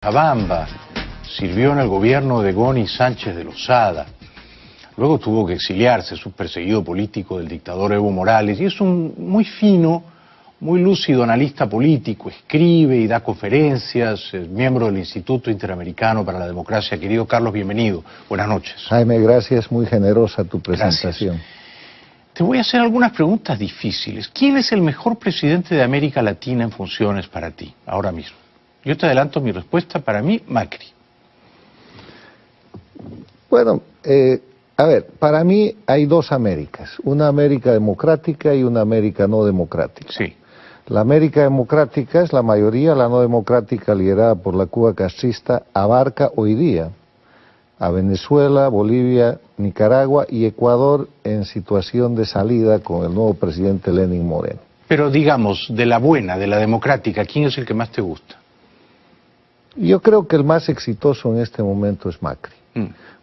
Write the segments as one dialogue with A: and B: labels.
A: Cochabamba, sirvió en el gobierno de Goni Sánchez de Lozada. Luego tuvo que exiliarse, es un perseguido político del dictador Evo Morales, y es un muy fino, muy lúcido analista político, escribe y da conferencias, es miembro del Instituto Interamericano para la Democracia. Querido Carlos, bienvenido. Buenas noches.
B: Jaime, gracias, muy generosa tu presentación.
A: Gracias. Te voy a hacer algunas preguntas difíciles. ¿Quién es el mejor presidente de América Latina en funciones para ti, ahora mismo? Yo te adelanto mi respuesta, para mí, Macri.
B: Bueno, a ver, para mí hay dos Américas, una América democrática y una América no democrática.
A: Sí.
B: La América democrática es la mayoría, la no democrática, liderada por la Cuba castrista, abarca hoy día a Venezuela, Bolivia, Nicaragua y Ecuador en situación de salida con el nuevo presidente Lenín Moreno.
A: Pero digamos, de la buena, de la democrática, ¿quién es el que más te gusta?
B: Yo creo que el más exitoso en este momento es Macri,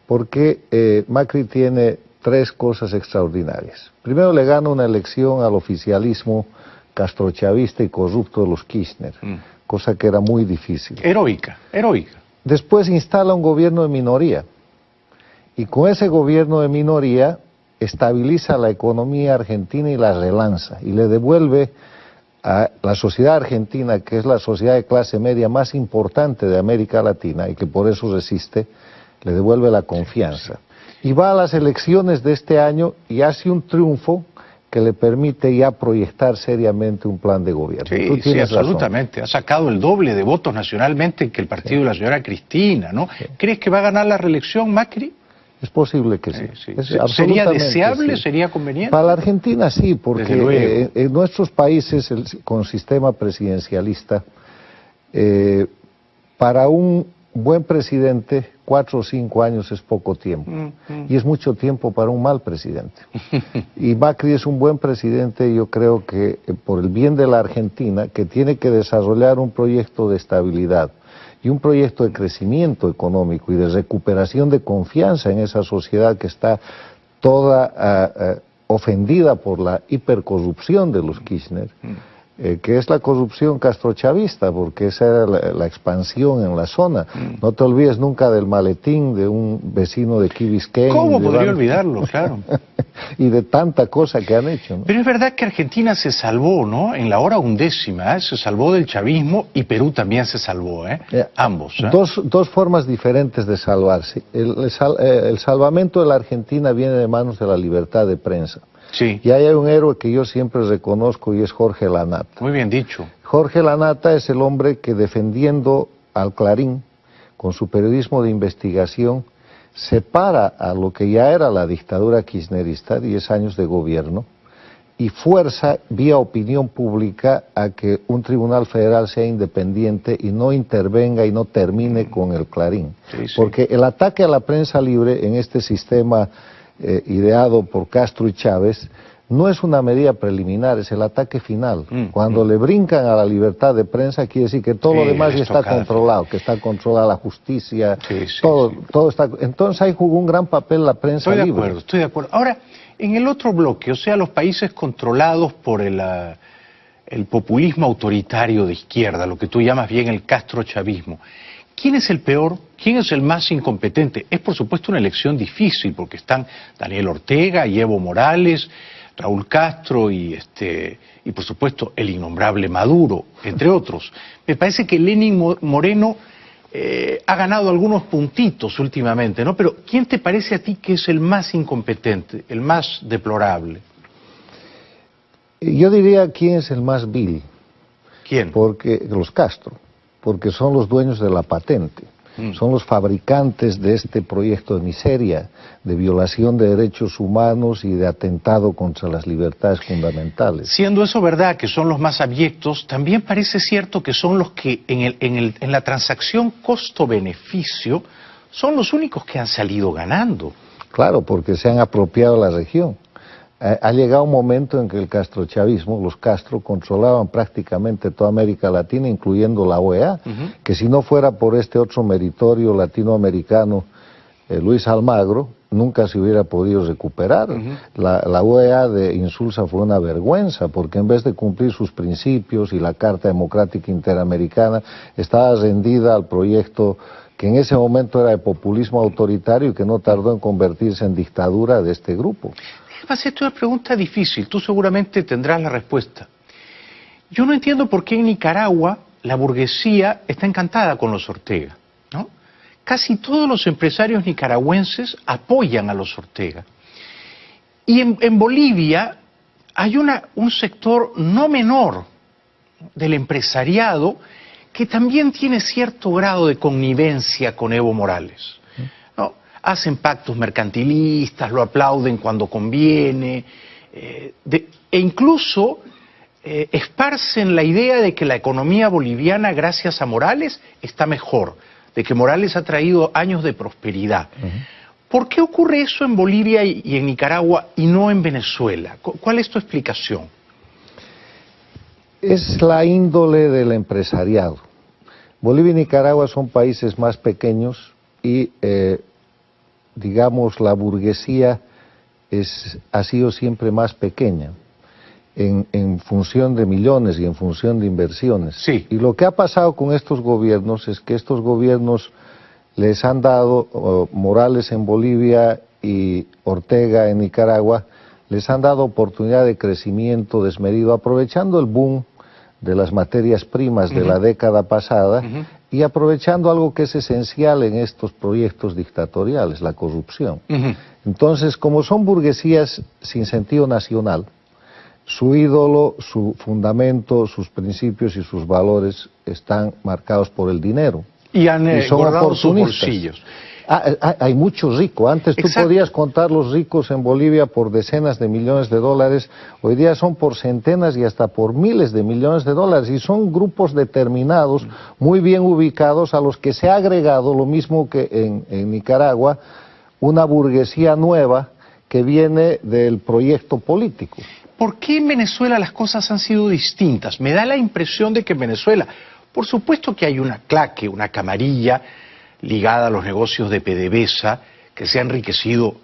B: porque Macri tiene tres cosas extraordinarias. Primero, le gana una elección al oficialismo castrochavista y corrupto de los Kirchner, cosa que era muy difícil.
A: Heroica, heroica.
B: Después instala un gobierno de minoría, y con ese gobierno de minoría estabiliza la economía argentina y la relanza, y le devuelve a la sociedad argentina, que es la sociedad de clase media más importante de América Latina y que por eso resiste, le devuelve la confianza. Y va a las elecciones de este año y hace un triunfo que le permite ya proyectar seriamente un plan de gobierno.
A: Sí, absolutamente. Razón. Ha sacado el doble de votos nacionalmente que el partido de la señora Cristina, ¿no? Sí. ¿Crees que va a ganar la reelección, Macri?
B: Es posible que sí.
A: ¿Sería deseable? Sí. ¿Sería conveniente?
B: Para la Argentina sí, porque en nuestros países con sistema presidencialista, para un buen presidente 4 o 5 años es poco tiempo, y es mucho tiempo para un mal presidente. Y Macri es un buen presidente, yo creo que por el bien de la Argentina, que tiene que desarrollar un proyecto de estabilidad y un proyecto de crecimiento económico y de recuperación de confianza en esa sociedad que está toda ofendida por la hipercorrupción de los Kirchner, que es la corrupción castrochavista, porque esa era la expansión en la zona. No te olvides nunca del maletín de un vecino de Key Biscayne.
A: ¿Cómo podría olvidarlo? Claro.
B: Y de tanta cosa que han hecho, ¿no?
A: Pero es verdad que Argentina se salvó, ¿no? En la hora undécima, se salvó del chavismo, y Perú también se salvó, ambos.
B: Dos formas diferentes de salvarse. El salvamento de la Argentina viene de manos de la libertad de prensa.
A: Sí.
B: Y hay un héroe que yo siempre reconozco y es Jorge Lanata.
A: Muy bien dicho.
B: Jorge Lanata es el hombre que, defendiendo al Clarín con su periodismo de investigación, separa a lo que ya era la dictadura kirchnerista, 10 años de gobierno, y fuerza vía opinión pública a que un tribunal federal sea independiente y no intervenga y no termine con el Clarín.
A: Sí, sí.
B: Porque el ataque a la prensa libre en este sistema ideado por Castro y Chávez no es una medida preliminar, es el ataque final. Cuando le brincan a la libertad de prensa, quiere decir que todo lo demás ya está controlado, que está controlada la justicia, todo está. Entonces ahí jugó un gran papel la prensa libre.
A: Estoy de acuerdo. Ahora, en el otro bloque, o sea, los países controlados por el populismo autoritario de izquierda, lo que tú llamas bien el castrochavismo, ¿quién es el peor? ¿Quién es el más incompetente? Es por supuesto una elección difícil, porque están Daniel Ortega y Evo Morales, Raúl Castro y por supuesto el innombrable Maduro, entre otros. Me parece que Lenín Moreno ha ganado algunos puntitos últimamente, ¿no? Pero ¿quién te parece a ti que es el más incompetente, el más deplorable?
B: Yo diría quién es el más vil.
A: ¿Quién?
B: Porque los Castro, porque son los dueños de la patente. Son los fabricantes de este proyecto de miseria, de violación de derechos humanos y de atentado contra las libertades fundamentales.
A: Siendo eso verdad, que son los más abyectos, también parece cierto que son los que en la transacción costo-beneficio son los únicos que han salido ganando.
B: Claro, porque se han apropiado la región. Ha llegado un momento en que el castrochavismo, los Castro, controlaban prácticamente toda América Latina, incluyendo la OEA, que si no fuera por este otro meritorio latinoamericano, Luis Almagro, nunca se hubiera podido recuperar. La OEA de Insulza fue una vergüenza, porque en vez de cumplir sus principios y la Carta Democrática Interamericana, estaba rendida al proyecto que en ese momento era de populismo autoritario y que no tardó en convertirse en dictadura de este grupo.
A: Déjame hacerte una pregunta difícil, tú seguramente tendrás la respuesta. Yo no entiendo por qué en Nicaragua la burguesía está encantada con los Ortega, ¿no? Casi todos los empresarios nicaragüenses apoyan a los Ortega. Y en Bolivia hay un sector no menor del empresariado que también tiene cierto grado de connivencia con Evo Morales, ¿no? Hacen pactos mercantilistas, lo aplauden cuando conviene, e incluso esparcen la idea de que la economía boliviana, gracias a Morales, está mejor, de que Morales ha traído años de prosperidad. ¿Por qué ocurre eso en Bolivia y en Nicaragua y no en Venezuela? ¿Cuál es tu explicación?
B: Es la índole del empresariado. Bolivia y Nicaragua son países más pequeños y, digamos, la burguesía ha sido siempre más pequeña en función de millones y en función de inversiones.
A: Sí.
B: Y lo que ha pasado con estos gobiernos es que estos gobiernos les han dado, Morales en Bolivia y Ortega en Nicaragua, les han dado oportunidad de crecimiento desmedido, aprovechando el boom de las materias primas de la década pasada y aprovechando algo que es esencial en estos proyectos dictatoriales, la corrupción. Entonces, como son burguesías sin sentido nacional, su ídolo, su fundamento, sus principios y sus valores están marcados por el dinero.
A: Y han
B: son
A: engordado sus
B: oportunistas.
A: bolsillos.
B: Hay muchos ricos. Antes tú podías contar los ricos en Bolivia por decenas de millones de dólares. Hoy día son por centenas y hasta por miles de millones de dólares. Y son grupos determinados, muy bien ubicados, a los que se ha agregado, lo mismo que en Nicaragua, una burguesía nueva que viene del proyecto político.
A: ¿Por qué en Venezuela las cosas han sido distintas? Me da la impresión de que en Venezuela, por supuesto que hay una claque, una camarilla ligada a los negocios de PDVSA, que se ha enriquecido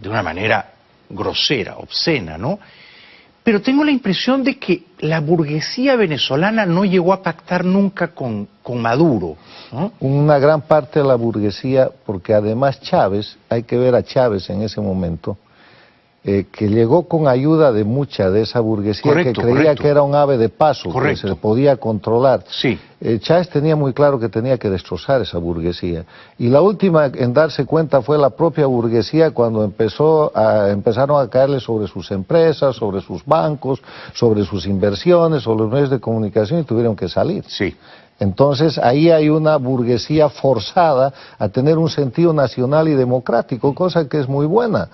A: de una manera grosera, obscena, ¿no? Pero tengo la impresión de que la burguesía venezolana no llegó a pactar nunca con Maduro, ¿no?
B: Una gran parte de la burguesía, porque además Chávez, hay que ver a Chávez en ese momento, que llegó con ayuda de mucha de esa burguesía, que creía que era un ave de paso, que se podía controlar.
A: Sí.
B: Chávez tenía muy claro que tenía que destrozar esa burguesía. Y la última en darse cuenta fue la propia burguesía, cuando empezaron a caerle sobre sus empresas, sobre sus bancos, sobre sus inversiones, sobre los medios de comunicación, y tuvieron que salir.
A: Sí.
B: Entonces ahí hay una burguesía forzada a tener un sentido nacional y democrático, cosa que es muy buena.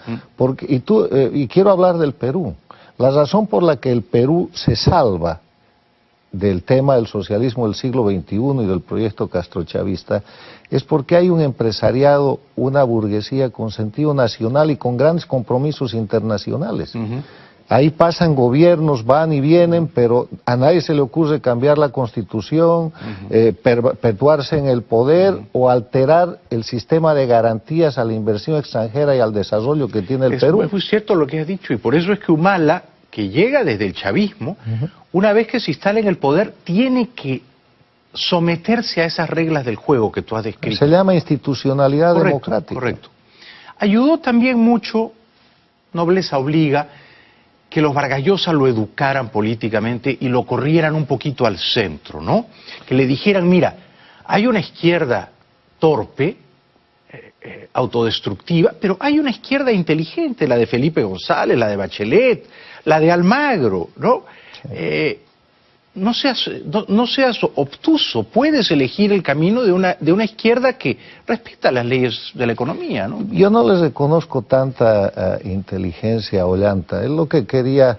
B: Y quiero hablar del Perú. La razón por la que el Perú se salva del tema del socialismo del siglo XXI y del proyecto castrochavista es porque hay un empresariado, una burguesía con sentido nacional y con grandes compromisos internacionales. Ahí pasan gobiernos, van y vienen, pero a nadie se le ocurre cambiar la Constitución, perpetuarse en el poder o alterar el sistema de garantías a la inversión extranjera y al desarrollo que tiene el Perú.
A: Es muy cierto lo que has dicho, y por eso es que Humala, que llega desde el chavismo, una vez que se instala en el poder, tiene que someterse a esas reglas del juego que tú has descrito.
B: Se llama institucionalidad democrática.
A: Correcto. Ayudó también mucho, nobleza obliga, que los Vargas Llosa lo educaran políticamente y lo corrieran un poquito al centro, ¿no? Que le dijeran, mira, hay una izquierda torpe, autodestructiva, pero hay una izquierda inteligente, la de Felipe González, la de Bachelet, la de Almagro, ¿no? No seas obtuso, puedes elegir el camino de una izquierda que respeta las leyes de la economía, ¿no?
B: Yo no les reconozco tanta inteligencia a Ollanta. Él lo que quería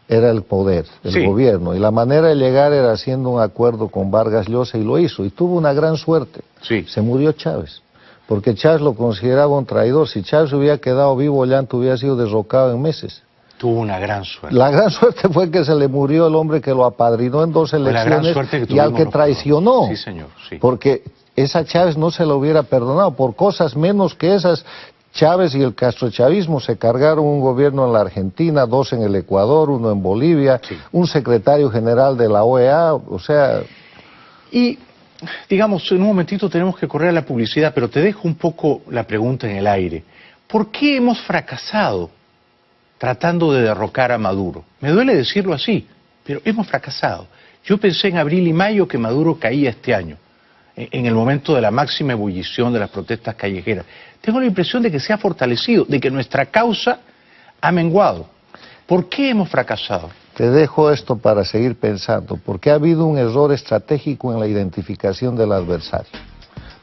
B: era el poder, el gobierno, y la manera de llegar era haciendo un acuerdo con Vargas Llosa, y lo hizo, y tuvo una gran suerte. Se murió Chávez, porque Chávez lo consideraba un traidor. Si Chávez hubiera quedado vivo, Ollanta hubiera sido derrocado en meses.
A: Tuvo una gran suerte.
B: La gran suerte fue que se le murió el hombre que lo apadrinó en 2 elecciones y al que traicionó.
A: Sí, señor, sí.
B: Porque esa Chávez no se lo hubiera perdonado por cosas menos que esas. Chávez y el castrochavismo se cargaron un gobierno en la Argentina, 2 en el Ecuador, 1 en Bolivia, sí, un secretario general de la OEA, o sea...
A: Y, digamos, en un momentito tenemos que correr a la publicidad, pero te dejo un poco la pregunta en el aire. ¿Por qué hemos fracasado tratando de derrocar a Maduro? Me duele decirlo así, pero hemos fracasado. Yo pensé en abril y mayo que Maduro caía este año, en el momento de la máxima ebullición de las protestas callejeras. Tengo la impresión de que se ha fortalecido, de que nuestra causa ha menguado. ¿Por qué hemos fracasado?
B: Te dejo esto para seguir pensando, porque ha habido un error estratégico en la identificación del adversario.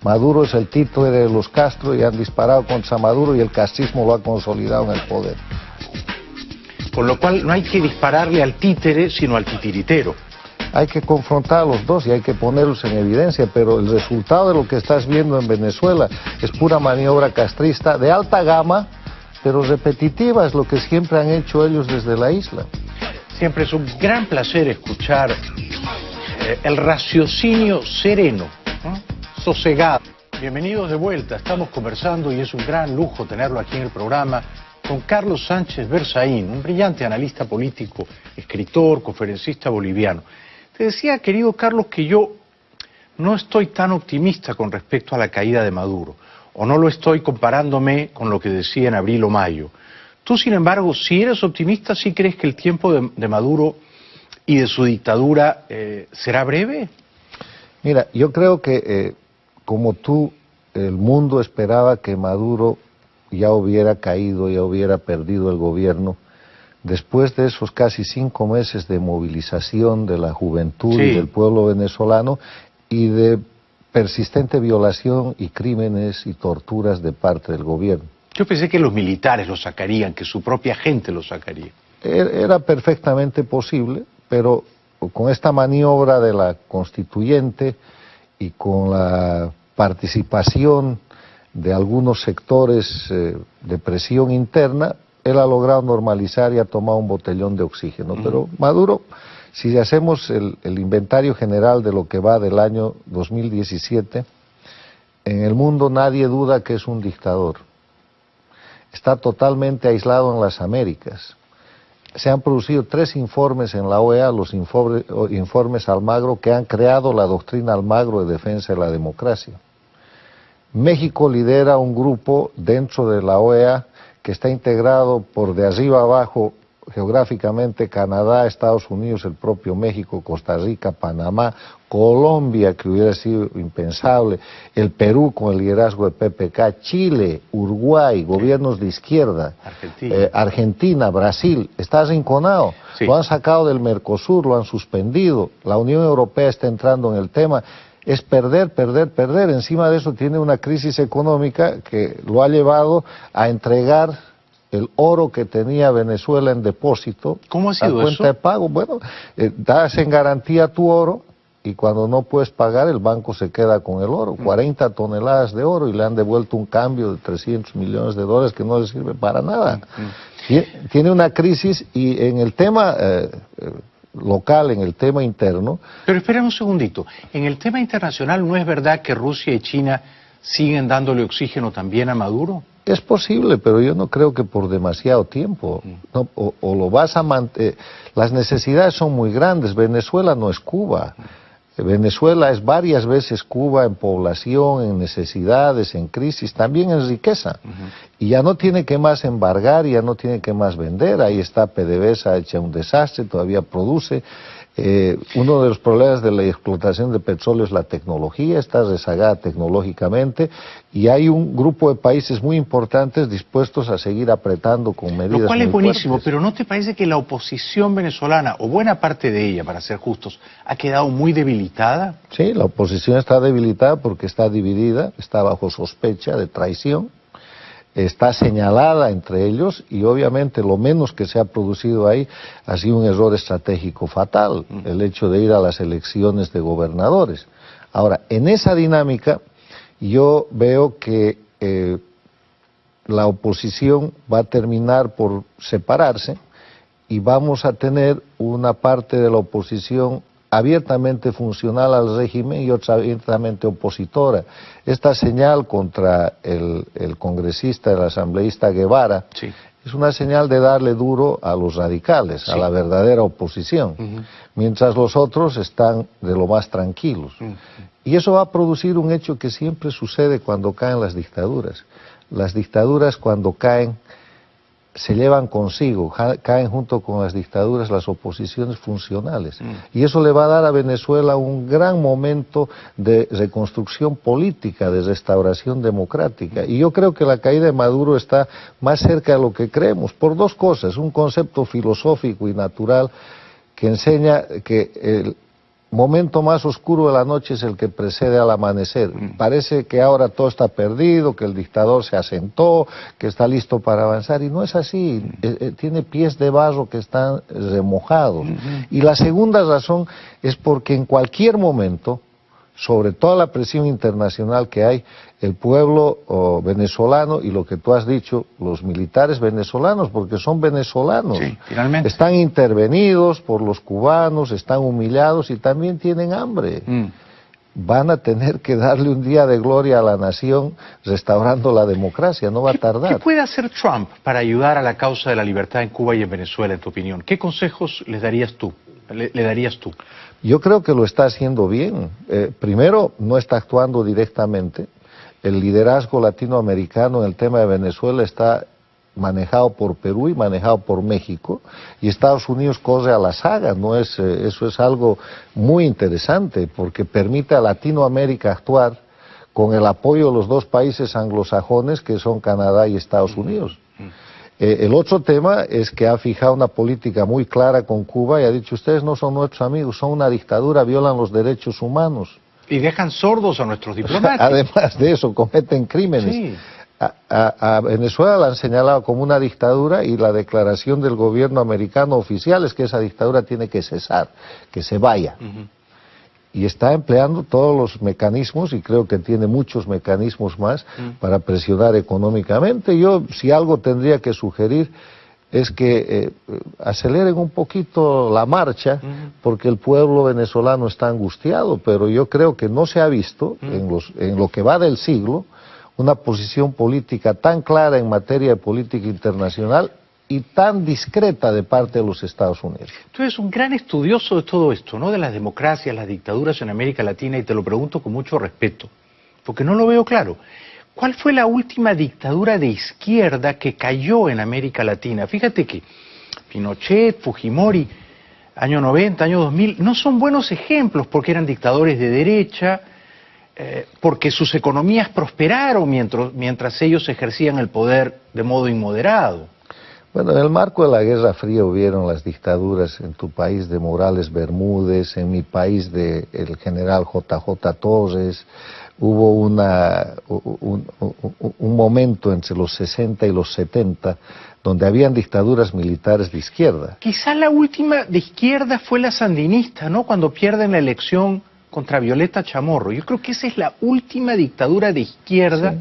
B: Maduro es el títere de los Castro y han disparado contra Maduro y el castrismo lo ha consolidado en el poder.
A: Con lo cual no hay que dispararle al títere, sino al titiritero.
B: Hay que confrontar a los dos y hay que ponerlos en evidencia, pero el resultado de lo que estás viendo en Venezuela es pura maniobra castrista de alta gama, pero repetitiva, es lo que siempre han hecho ellos desde la isla.
A: Siempre es un gran placer escuchar el raciocinio sereno, ¿no? Sosegado. Bienvenidos de vuelta, estamos conversando y es un gran lujo tenerlo aquí en el programa con Carlos Sánchez Berzaín, un brillante analista político, escritor, conferencista boliviano. Te decía, querido Carlos, que yo no estoy tan optimista con respecto a la caída de Maduro, o no lo estoy comparándome con lo que decía en abril o mayo. Tú, sin embargo, si eres optimista, ¿sí crees que el tiempo de Maduro y de su dictadura será breve?
B: Mira, yo creo que, como tú, el mundo esperaba que Maduro ya hubiera caído, ya hubiera perdido el gobierno, después de esos casi 5 meses de movilización de la juventud y del pueblo venezolano y de persistente violación y crímenes y torturas de parte del gobierno.
A: Yo pensé que los militares lo sacarían, que su propia gente lo sacaría.
B: Era perfectamente posible, pero con esta maniobra de la constituyente y con la participación de algunos sectores de presión interna, él ha logrado normalizar y ha tomado un botellón de oxígeno. Pero Maduro, si hacemos el inventario general de lo que va del año 2017, en el mundo nadie duda que es un dictador. Está totalmente aislado en las Américas. Se han producido 3 informes en la OEA, los informes Almagro, que han creado la doctrina Almagro de defensa de la democracia. México lidera un grupo dentro de la OEA que está integrado por de arriba abajo geográficamente Canadá, Estados Unidos, el propio México, Costa Rica, Panamá, Colombia, que hubiera sido impensable, el Perú con el liderazgo de PPK, Chile, Uruguay, gobiernos de izquierda, Argentina, Brasil, está arrinconado, lo han sacado del Mercosur, lo han suspendido, la Unión Europea está entrando en el tema. Es perder, perder, perder. Encima de eso tiene una crisis económica que lo ha llevado a entregar el oro que tenía Venezuela en depósito.
A: ¿Cómo ha sido
B: a cuenta
A: eso?
B: de pago. Bueno, das en garantía tu oro y cuando no puedes pagar el banco se queda con el oro. 40 toneladas de oro y le han devuelto un cambio de $300 millones que no le sirve para nada. Tiene una crisis y en el tema... local, en el tema interno.
A: Pero espera un segundito, en el tema internacional, ¿no es verdad que Rusia y China siguen dándole oxígeno también a Maduro?
B: Es posible, pero yo no creo que por demasiado tiempo. No, o lo vas a mantener. Las necesidades son muy grandes. Venezuela no es Cuba. Venezuela es varias veces Cuba en población, en necesidades, en crisis, también en riqueza. Y ya no tiene que más embargar, ya no tiene que más vender. Ahí está PDVSA hecha un desastre, todavía produce. Uno de los problemas de la explotación de petróleo es la tecnología, está rezagada tecnológicamente y hay un grupo de países muy importantes dispuestos a seguir apretando con medidas.
A: Lo cual es buenísimo,
B: fuertes.
A: pero ¿no te parece que la oposición venezolana, o buena parte de ella, para ser justos, ha quedado muy debilitada?
B: Sí, la oposición está debilitada porque está dividida, está bajo sospecha de traición. Está señalada entre ellos y obviamente lo menos que se ha producido ahí ha sido un error estratégico fatal, el hecho de ir a las elecciones de gobernadores. Ahora, en esa dinámica yo veo que la oposición va a terminar por separarse y vamos a tener una parte de la oposición abiertamente funcional al régimen y otra abiertamente opositora. Esta señal contra el congresista, el asambleísta Guevara,
A: sí,
B: es una señal de darle duro a los radicales,
A: sí,
B: a la verdadera oposición, mientras los otros están de lo más tranquilos. Y eso va a producir un hecho que siempre sucede cuando caen las dictaduras. Las dictaduras, cuando caen, se llevan consigo, caen junto con las dictaduras las oposiciones funcionales. Y eso le va a dar a Venezuela un gran momento de reconstrucción política, de restauración democrática. Y yo creo que la caída de Maduro está más cerca de lo que creemos, por dos cosas. Un concepto filosófico y natural que enseña que el momento más oscuro de la noche es el que precede al amanecer. Parece que ahora todo está perdido, que el dictador se asentó, que está listo para avanzar, y no es así. Tiene pies de barro que están remojados. Y la segunda razón es porque en cualquier momento, sobre toda la presión internacional que hay, el pueblo venezolano y lo que tú has dicho, los militares venezolanos, porque son venezolanos,
A: sí, finalmente,
B: están intervenidos por los cubanos, están humillados y también tienen hambre. Van a tener que darle un día de gloria a la nación restaurando la democracia, no va a tardar.
A: ¿Qué puede hacer Trump para ayudar a la causa de la libertad en Cuba y en Venezuela, en tu opinión? ¿Qué consejos le darías tú?
B: Yo creo que lo está haciendo bien. Primero, no está actuando directamente. El liderazgo latinoamericano en el tema de Venezuela está manejado por Perú y manejado por México, y Estados Unidos corre a la saga. Eso es algo muy interesante, porque permite a Latinoamérica actuar con el apoyo de los dos países anglosajones, que son Canadá y Estados Unidos. El otro tema es que ha fijado una política muy clara con Cuba y ha dicho: ustedes no son nuestros amigos, son una dictadura, violan los derechos humanos.
A: Y dejan sordos a nuestros diplomáticos.
B: Además de eso, cometen crímenes.
A: Sí.
B: A Venezuela la han señalado como una dictadura, y la declaración del gobierno americano oficial es que esa dictadura tiene que cesar, que se vaya. Y está empleando todos los mecanismos, y creo que tiene muchos mecanismos más para presionar económicamente. Yo, si algo tendría que sugerir, es que aceleren un poquito la marcha, porque el pueblo venezolano está angustiado, pero yo creo que no se ha visto en lo que va del siglo una posición política tan clara en materia de política internacional y tan discreta de parte de los Estados Unidos.
A: Tú eres un gran estudioso de todo esto, ¿no? De las democracias, las dictaduras en América Latina, y te lo pregunto con mucho respeto, porque no lo veo claro. ¿Cuál fue la última dictadura de izquierda que cayó en América Latina? Fíjate que Pinochet, Fujimori, año 90, año 2000, no son buenos ejemplos, porque eran dictadores de derecha, porque sus economías prosperaron mientras ellos ejercían el poder de modo inmoderado.
B: Bueno, en el marco de la Guerra Fría hubieron las dictaduras en tu país de Morales Bermúdez, en mi país de el general JJ Torres. Hubo un momento entre los 60 y los 70 donde habían dictaduras militares de izquierda.
A: Quizá la última de izquierda fue la sandinista, ¿no? Cuando pierden la elección contra Violeta Chamorro. Yo creo que esa es la última dictadura de izquierda, sí,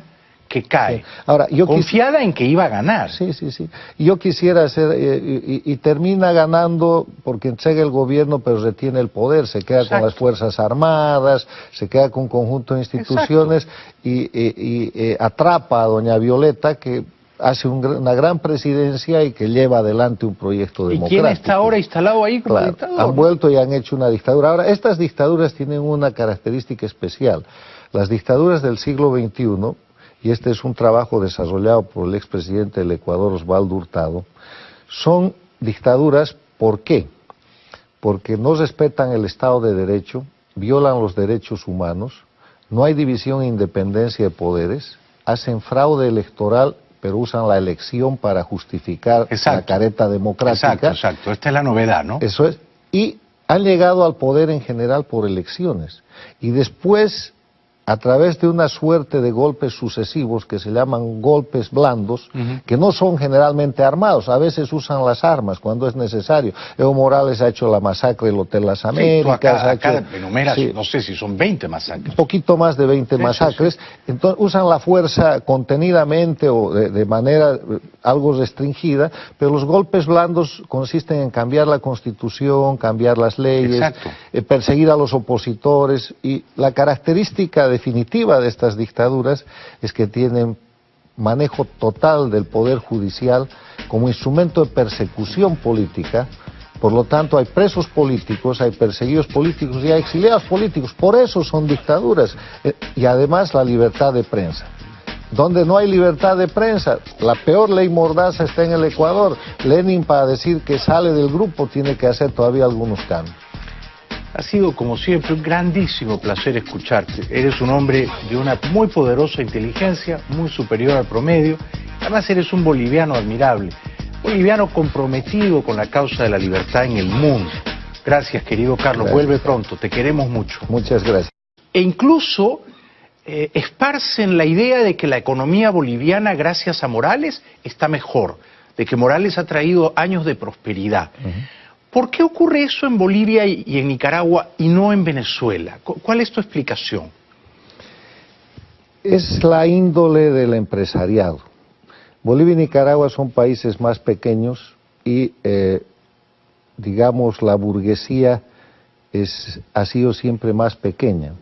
A: que cae. Sí. Ahora, confiada en que iba a ganar.
B: Sí. Yo quisiera hacer, y termina ganando porque entrega el gobierno pero retiene el poder, se queda con las Fuerzas Armadas, se queda con un conjunto de instituciones y atrapa a doña Violeta, que hace una gran presidencia y que lleva adelante un proyecto democrático.
A: ¿Y quién está ahora instalado ahí como dictador?
B: Han vuelto y han hecho una dictadura. Ahora, estas dictaduras tienen una característica especial. Las dictaduras del siglo XXI, y este es un trabajo desarrollado por el expresidente del Ecuador, Osvaldo Hurtado, son dictaduras, ¿por qué? Porque no respetan el Estado de Derecho, violan los derechos humanos, no hay división e independencia de poderes, hacen fraude electoral, pero usan la elección para justificar la careta democrática.
A: Exacto. Esta es la novedad, ¿no?
B: Eso es. Y han llegado al poder en general por elecciones. Y después, a través de una suerte de golpes sucesivos que se llaman golpes blandos, que no son generalmente armados, a veces usan las armas cuando es necesario. Evo Morales ha hecho la masacre del Hotel Las Américas.
A: Sí, acá enumeras, no sé si son 20 masacres.
B: Un poquito más de 20 masacres. Entonces usan la fuerza contenidamente o de manera algo restringida, pero los golpes blandos consisten en cambiar la Constitución, cambiar las leyes, perseguir a los opositores, y la característica definitiva de estas dictaduras es que tienen manejo total del poder judicial como instrumento de persecución política. Por lo tanto, hay presos políticos, hay perseguidos políticos y hay exiliados políticos. Por eso son dictaduras. Y además la libertad de prensa. Donde no hay libertad de prensa, la peor ley mordaza está en el Ecuador. Lenin, para decir que sale del grupo, tiene que hacer todavía algunos cambios.
A: Ha sido, como siempre, un grandísimo placer escucharte. Eres un hombre de una muy poderosa inteligencia, muy superior al promedio. Además, eres un boliviano admirable. Boliviano comprometido con la causa de la libertad en el mundo. Gracias, querido Carlos. Gracias. Vuelve pronto, te queremos mucho.
B: Muchas gracias.
A: E incluso esparcen la idea de que la economía boliviana, gracias a Morales, está mejor, de que Morales ha traído años de prosperidad. ¿Por qué ocurre eso en Bolivia y en Nicaragua y no en Venezuela? ¿Cuál es tu explicación?
B: Es la índole del empresariado. Bolivia y Nicaragua son países más pequeños y, digamos, la burguesía ha sido siempre más pequeña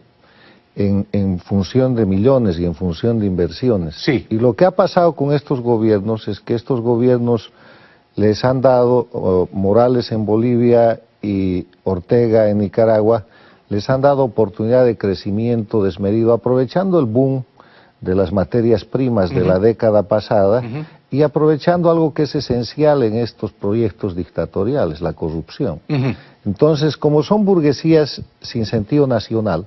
B: en función de millones y en función de inversiones.
A: Sí.
B: Y lo que ha pasado con estos gobiernos es que estos gobiernos les han dado, Morales en Bolivia y Ortega en Nicaragua, les han dado oportunidad de crecimiento desmedido, aprovechando el boom de las materias primas de la década pasada y aprovechando algo que es esencial en estos proyectos dictatoriales, la corrupción. Entonces, como son burguesías sin sentido nacional,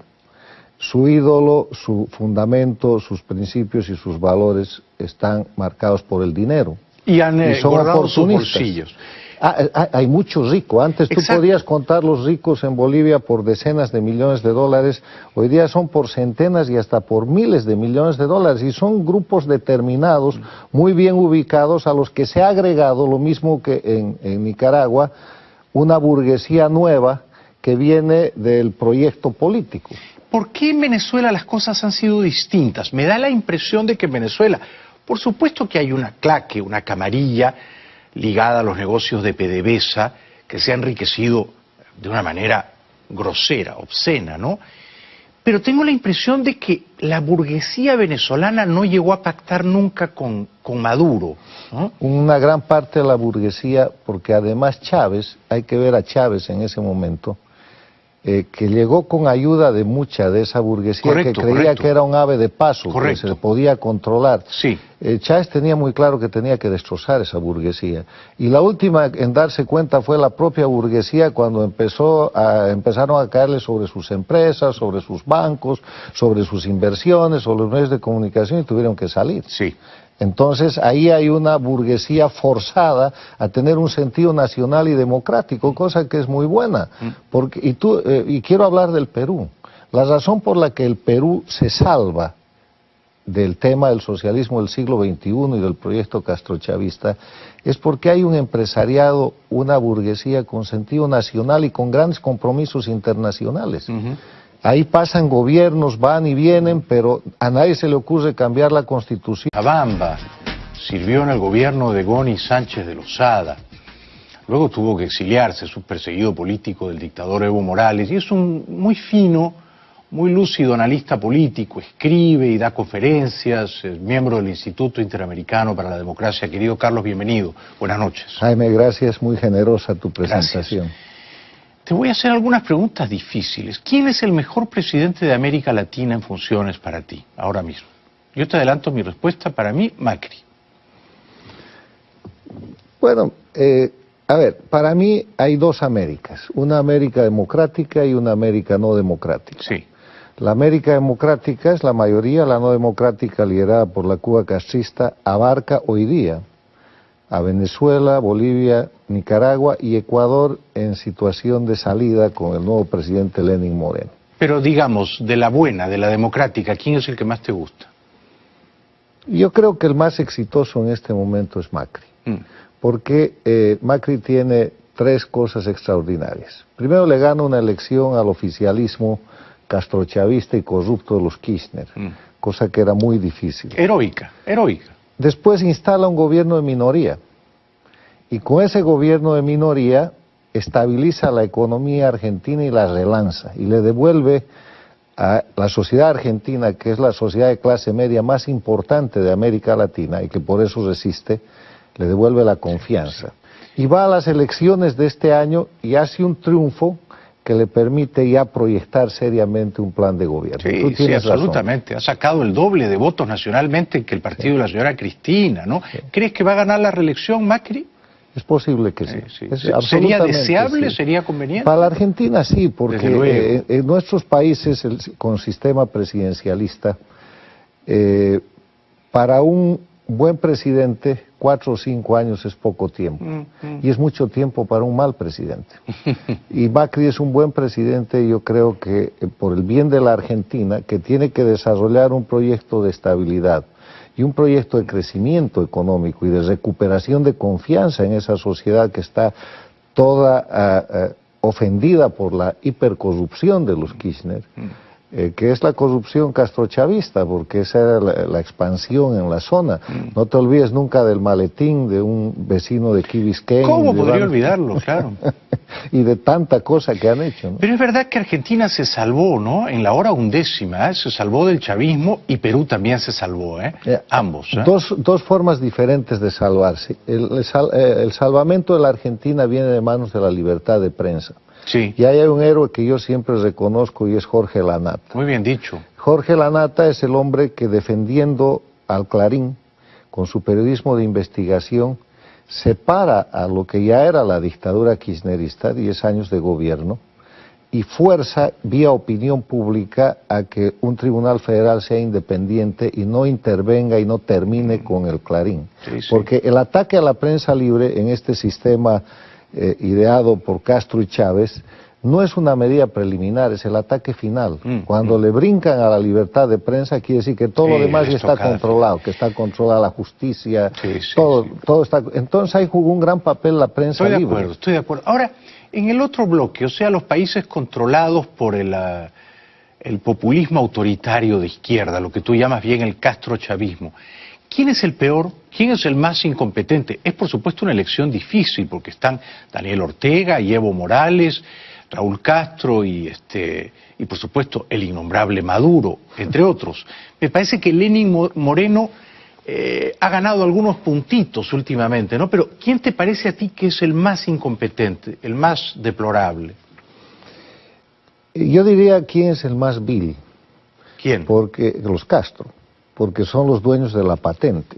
B: su ídolo, su fundamento, sus principios y sus valores están marcados por el dinero.
A: Y son oportunistas. Sus bolsillos.
B: Hay muchos ricos. Antes tú podías contar los ricos en Bolivia por decenas de millones de dólares. Hoy día son por centenas y hasta por miles de millones de dólares. Y son grupos determinados, muy bien ubicados, a los que se ha agregado, lo mismo que en Nicaragua, una burguesía nueva que viene del proyecto político.
A: ¿Por qué en Venezuela las cosas han sido distintas? Me da la impresión de que en Venezuela, por supuesto que hay una claque, una camarilla ligada a los negocios de PDVSA, que se ha enriquecido de una manera grosera, obscena, ¿no? Pero tengo la impresión de que la burguesía venezolana no llegó a pactar nunca con Maduro, ¿no?
B: Una gran parte de la burguesía, porque además Chávez, hay que ver a Chávez en ese momento, que llegó con ayuda de mucha de esa burguesía que creía que era un ave de paso, que se podía controlar.
A: Sí.
B: Chávez tenía muy claro que tenía que destrozar esa burguesía. Y la última en darse cuenta fue la propia burguesía cuando empezaron a caerle sobre sus empresas, sobre sus bancos, sobre sus inversiones, sobre los medios de comunicación y tuvieron que salir.
A: Sí.
B: Entonces ahí hay una burguesía forzada a tener un sentido nacional y democrático, cosa que es muy buena. Y quiero hablar del Perú. La razón por la que el Perú se salva del tema del socialismo del siglo XXI y del proyecto castrochavista es porque hay un empresariado, una burguesía con sentido nacional y con grandes compromisos internacionales. Ahí pasan gobiernos, van y vienen, pero a nadie se le ocurre cambiar la Constitución.
A: Bamba sirvió en el gobierno de Goni Sánchez de Lozada. Luego tuvo que exiliarse, es un perseguido político del dictador Evo Morales. Y es un muy fino, muy lúcido analista político, escribe y da conferencias, es miembro del Instituto Interamericano para la Democracia. Querido Carlos, bienvenido. Buenas noches.
B: Jaime, gracias, muy generosa tu presentación.
A: Gracias. Te voy a hacer algunas preguntas difíciles. ¿Quién es el mejor presidente de América Latina en funciones para ti, ahora mismo? Yo te adelanto mi respuesta, para mí, Macri.
B: Bueno, a ver, para mí hay dos Américas, una América democrática y una América no democrática.
A: Sí.
B: La América democrática es la mayoría, la no democrática, liderada por la Cuba castrista, abarca hoy día a Venezuela, Bolivia, Nicaragua y Ecuador en situación de salida con el nuevo presidente Lenín Moreno.
A: Pero digamos, de la buena, de la democrática, ¿quién es el que más te gusta?
B: Yo creo que el más exitoso en este momento es Macri, porque Macri tiene tres cosas extraordinarias. Primero, le gana una elección al oficialismo castrochavista y corrupto de los Kirchner, cosa que era muy difícil.
A: Heroica, heroica.
B: Después instala un gobierno de minoría, y con ese gobierno de minoría estabiliza la economía argentina y la relanza, y le devuelve a la sociedad argentina, que es la sociedad de clase media más importante de América Latina y que por eso resiste, le devuelve la confianza. Y va a las elecciones de este año y hace un triunfo que le permite ya proyectar seriamente un plan de gobierno.
A: Sí, sí, absolutamente. Ha sacado el doble de votos nacionalmente que el partido de la señora Cristina, ¿no? Sí. ¿Crees que va a ganar la reelección Macri?
B: Es posible que sí.
A: ¿Sería deseable? Sí. ¿Sería conveniente?
B: Para la Argentina sí, porque en nuestros países con sistema presidencialista, para un buen presidente 4 o 5 años es poco tiempo, y es mucho tiempo para un mal presidente. Y Macri es un buen presidente, y yo creo que por el bien de la Argentina, que tiene que desarrollar un proyecto de estabilidad y un proyecto de crecimiento económico y de recuperación de confianza en esa sociedad que está toda ofendida por la hipercorrupción de los Kirchner, que es la corrupción castrochavista, porque esa era la expansión en la zona. No te olvides nunca del maletín de un vecino de Key Biscayne.
A: ¿Cómo podría olvidarlo? Claro.
B: Y de tanta cosa que han hecho, ¿no?
A: Pero es verdad que Argentina se salvó, ¿no? En la hora undécima, se salvó del chavismo, y Perú también se salvó, ambos.
B: Dos formas diferentes de salvarse. El salvamento de la Argentina viene de manos de la libertad de prensa.
A: Sí.
B: Y hay un héroe que yo siempre reconozco, y es Jorge Lanata.
A: Muy bien dicho.
B: Jorge Lanata es el hombre que, defendiendo al Clarín con su periodismo de investigación, separa a lo que ya era la dictadura kirchnerista, 10 años de gobierno, y fuerza vía opinión pública a que un tribunal federal sea independiente y no intervenga y no termine con el Clarín. Sí, sí. Porque el ataque a la prensa libre en este sistema ideado por Castro y Chávez no es una medida preliminar, es el ataque final. Cuando le brincan a la libertad de prensa, quiere decir que todo lo demás ya está controlado, que está controlada la justicia, todo está. Entonces ahí jugó un gran papel la prensa libre.
A: Estoy de acuerdo. Ahora, en el otro bloque, o sea, los países controlados por el populismo autoritario de izquierda, lo que tú llamas bien el castrochavismo, ¿quién es el peor? ¿Quién es el más incompetente? Es por supuesto una elección difícil, porque están Daniel Ortega y Evo Morales, Raúl Castro y por supuesto el innombrable Maduro, entre otros. Me parece que Lenín Moreno ha ganado algunos puntitos últimamente, ¿no? Pero ¿quién te parece a ti que es el más incompetente, el más deplorable?
B: Yo diría quién es el más vil.
A: ¿Quién?
B: Porque los Castro, porque son los dueños de la patente.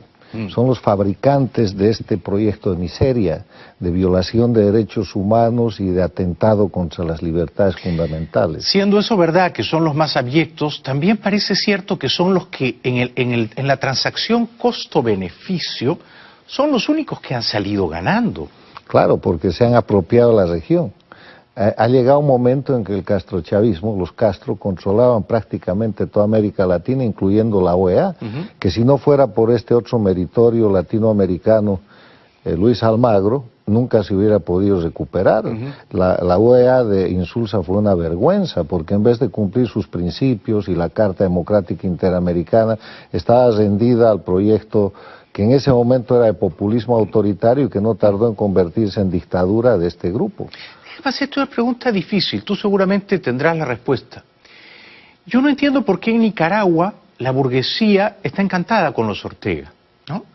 B: Son los fabricantes de este proyecto de miseria, de violación de derechos humanos y de atentado contra las libertades fundamentales.
A: Siendo eso verdad, que son los más abyectos, también parece cierto que son los que en la transacción costo-beneficio son los únicos que han salido ganando.
B: Claro, porque se han apropiado la región. Ha llegado un momento en que el castrochavismo, los Castro, controlaban prácticamente toda América Latina, incluyendo la OEA, que si no fuera por este otro meritorio latinoamericano, Luis Almagro, nunca se hubiera podido recuperar. La OEA de Insulza fue una vergüenza, porque en vez de cumplir sus principios y la Carta Democrática Interamericana, estaba rendida al proyecto que en ese momento era de populismo autoritario y que no tardó en convertirse en dictadura de este grupo.
A: Esto es una pregunta difícil, tú seguramente tendrás la respuesta. Yo no entiendo por qué en Nicaragua la burguesía está encantada con los Ortega, ¿no?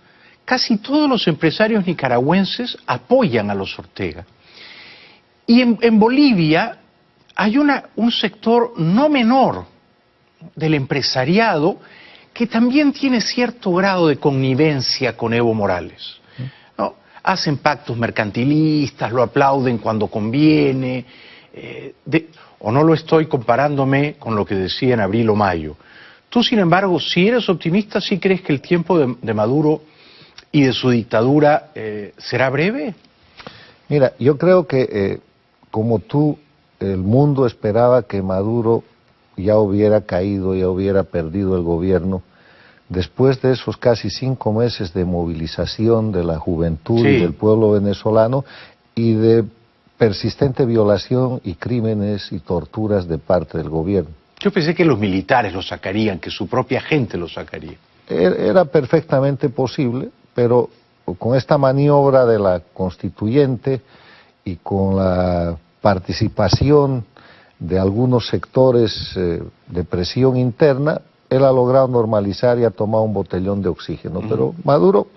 A: Casi todos los empresarios nicaragüenses apoyan a los Ortega. Y en Bolivia hay un sector no menor del empresariado que también tiene cierto grado de connivencia con Evo Morales. Hacen pactos mercantilistas, lo aplauden cuando conviene, o no lo estoy comparándome con lo que decía en abril o mayo. Tú, sin embargo, si eres optimista, ¿sí crees que el tiempo de Maduro y de su dictadura será breve?
B: Mira, yo creo que, como tú, el mundo esperaba que Maduro ya hubiera caído, ya hubiera perdido el gobierno, después de esos casi 5 meses de movilización de la juventud y del pueblo venezolano y de persistente violación y crímenes y torturas de parte del gobierno.
A: Yo pensé que los militares lo sacarían, que su propia gente lo sacaría.
B: era perfectamente posible, pero con esta maniobra de la constituyente y con la participación de algunos sectores de presión interna, él ha logrado normalizar y ha tomado un botellón de oxígeno. Pero Maduro,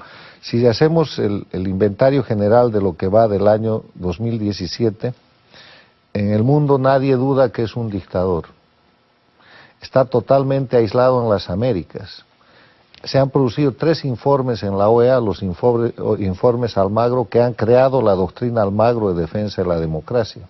B: si hacemos el inventario general de lo que va del año 2017, en el mundo nadie duda que es un dictador. Está totalmente aislado en las Américas. Se han producido 3 informes en la OEA, los informes Almagro, que han creado la doctrina Almagro de defensa de la democracia.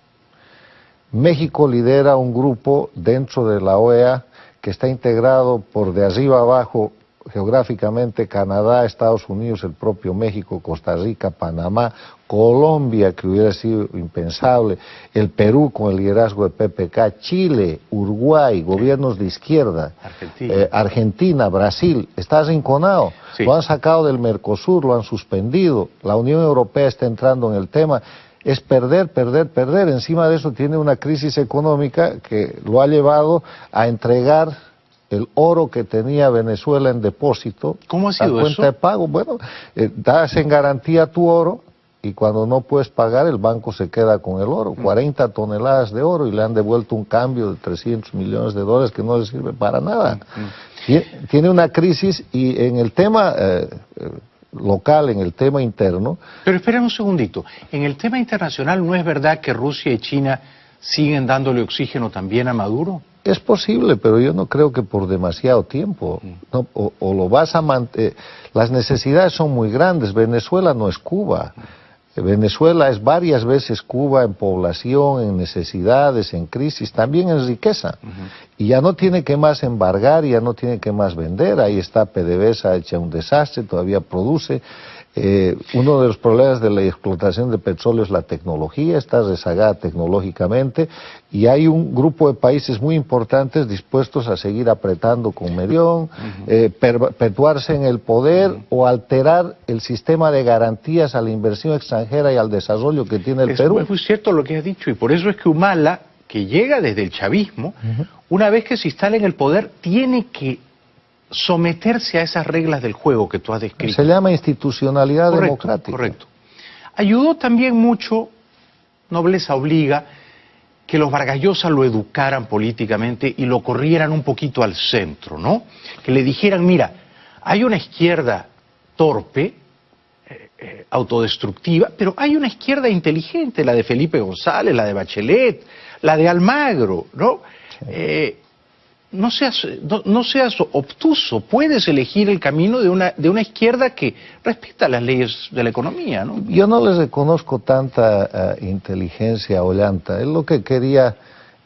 B: México lidera un grupo dentro de la OEA que está integrado por de arriba abajo geográficamente Canadá, Estados Unidos, el propio México, Costa Rica, Panamá, Colombia, que hubiera sido impensable, el Perú con el liderazgo de PPK, Chile, Uruguay, gobiernos de izquierda, Argentina, Brasil, está arrinconado, sí. Lo han sacado del Mercosur, lo han suspendido, la Unión Europea está entrando en el tema. Es perder, perder, perder. Encima de eso tiene una crisis económica que lo ha llevado a entregar el oro que tenía Venezuela en depósito.
A: ¿Cómo ha sido
B: a cuenta
A: eso?
B: De pago. Bueno, das en garantía tu oro y cuando no puedes pagar el banco se queda con el oro. 40 toneladas de oro y le han devuelto un cambio de $300 millones que no le sirve para nada. Tiene una crisis y en el tema local, en el tema interno.
A: Pero espera un segundito, en el tema internacional, ¿no es verdad que Rusia y China siguen dándole oxígeno también a Maduro?
B: Es posible, pero yo no creo que por demasiado tiempo. No, o lo vas a mantener. Las necesidades son muy grandes. Venezuela no es Cuba. Venezuela es varias veces Cuba en población, en necesidades, en crisis, también en riqueza. Y ya no tiene que más embargar, ya no tiene que más vender. Ahí está PDVSA hecha un desastre, todavía produce. Uno de los problemas de la explotación de petróleo es la tecnología, está rezagada tecnológicamente y hay un grupo de países muy importantes dispuestos a seguir apretando con medión, perpetuarse en el poder o alterar el sistema de garantías a la inversión extranjera y al desarrollo que tiene el Perú.
A: Es muy cierto lo que has dicho y por eso es que Humala, que llega desde el chavismo, una vez que se instala en el poder, tiene que someterse a esas reglas del juego que tú has descrito.
B: Se llama institucionalidad democrática.
A: Correcto. Ayudó también mucho, nobleza obliga, que los Vargas Llosa lo educaran políticamente y lo corrieran un poquito al centro, ¿no? Que le dijeran, mira, hay una izquierda torpe, autodestructiva, pero hay una izquierda inteligente, la de Felipe González, la de Bachelet, la de Almagro, ¿no? Sí. No seas obtuso, puedes elegir el camino de una izquierda que respeta las leyes de la economía, ¿no?
B: Yo no les reconozco tanta inteligencia a Ollanta. Él lo que quería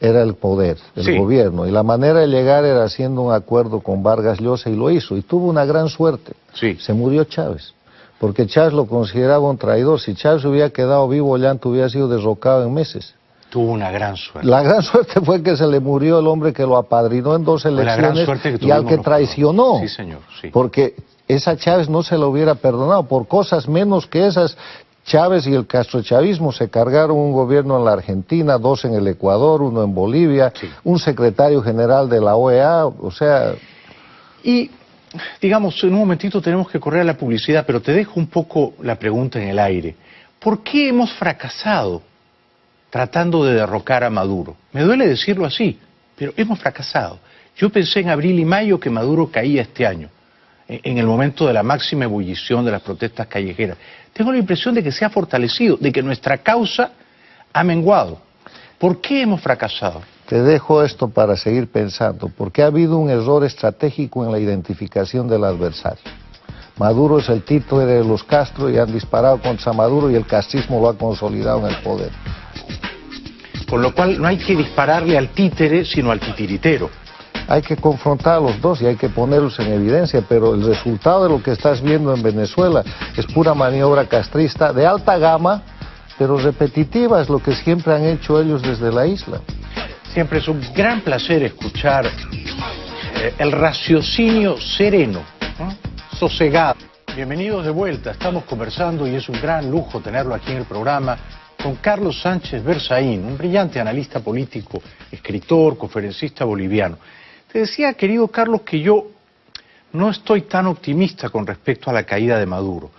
B: era el poder, el gobierno, y la manera de llegar era haciendo un acuerdo con Vargas Llosa y lo hizo, y tuvo una gran suerte. Se murió Chávez, porque Chávez lo consideraba un traidor. Si Chávez hubiera quedado vivo, Ollanta hubiera sido derrocado en meses.
A: Tuvo una gran suerte.
B: La gran suerte fue que se le murió el hombre que lo apadrinó en 2 elecciones y al que traicionó.
A: Sí, señor, sí.
B: Porque esa Chávez no se lo hubiera perdonado. Por cosas menos que esas, Chávez y el castrochavismo se cargaron un gobierno en la Argentina, 2 en el Ecuador, 1 en Bolivia, un secretario general de la OEA, o sea...
A: Y, digamos, en un momentito tenemos que correr a la publicidad, pero te dejo un poco la pregunta en el aire. ¿Por qué hemos fracasado tratando de derrocar a Maduro? Me duele decirlo así, pero hemos fracasado. Yo pensé en abril y mayo que Maduro caía este año, en el momento de la máxima ebullición de las protestas callejeras. Tengo la impresión de que se ha fortalecido, de que nuestra causa ha menguado. ¿Por qué hemos fracasado?
B: Te dejo esto para seguir pensando, porque ha habido un error estratégico en la identificación del adversario. Maduro es el títere de los Castro y han disparado contra Maduro y el castrismo lo ha consolidado en el poder.
A: Con lo cual no hay que dispararle al títere, sino al titiritero.
B: Hay que confrontar a los dos y hay que ponerlos en evidencia, pero el resultado de lo que estás viendo en Venezuela es pura maniobra castrista de alta gama, pero repetitiva, es lo que siempre han hecho ellos desde la isla.
A: Siempre es un gran placer escuchar el raciocinio sereno, ¿no? Sosegado. Bienvenidos de vuelta, estamos conversando y es un gran lujo tenerlo aquí en el programa con Carlos Sánchez Berzaín, un brillante analista político, escritor, conferencista boliviano. Te decía, querido Carlos, que yo no estoy tan optimista con respecto a la caída de Maduro.